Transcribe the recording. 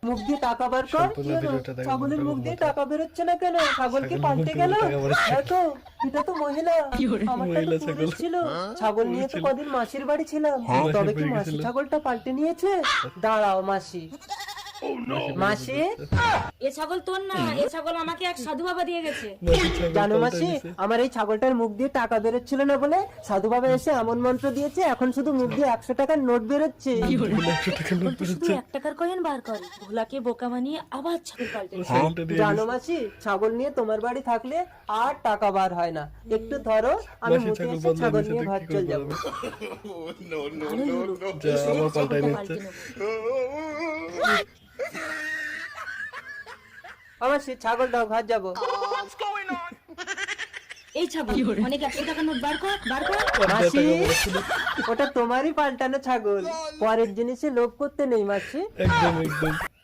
মুখ দিয়ে টাকা বার কর। সম্পূর্ণ ভিডিওটা দেখো, ছাগলের মুখ দিয়ে মোটা টাকা বেরোচ্ছে না কেন? ছাগল কি পাল্টে গেল? দেখো এটা তো মহিলা, আমারটা তো মহিলা ছাগল। পুরুষ ছিল। ছাগল নিয়ে তো কদিন মাসির বাড়ি ছিলাম, তবে কি পেয়ে মাসি গেছিল। ছাগলটা পাল্টে নিয়েছে? দাঁড়াও মাসি, মাসি এ ছাগল তোর না, এ ছাগল আমাকে এক সাধু বাবা দিয়ে গেছে। জানো মাসি, আমার এই ছাগলটার মুখ দিয়ে টাকা বেরোচ্ছিল না বলে সাধু বাবা এসে এমন মন্ত্র দিয়েছে, এখন শুধু মুখ দিয়ে 100 টাকার নোট বেরোচ্ছে। ছাগল তো শুধু 1 টাকার কয়েন বার করে, ভোলাকে বোকা বানিয়ে আবার ছাগল পাল্টে দিয়েছে। ছাগলটা দিয়ে জানো মাসি, ছাগল নিয়ে তোমার বাড়ি থাকলে আর টাকা বার হয় না। একটু ধরো, আমি মাসি মুখে ছাগল এসে ছাগল বদলে নিয়ে দিয়েছে, ঘর কি চলে করবো যাবো। ভালোই হলো, যা, এসে আবার ছাগলটা পাল্টাই পাল্টে নিচ্ছে। নেবো। আমার সে ছাগল দাও, ঘর যাবো। এই ছাগল অনেক 100 টাকার নোট বার কর, বার কর। মাসি, ওটা তোমারই পাল্টানো ছাগল, পরের জিনিসে লোভ করতে নেই মাসি। একদম একদম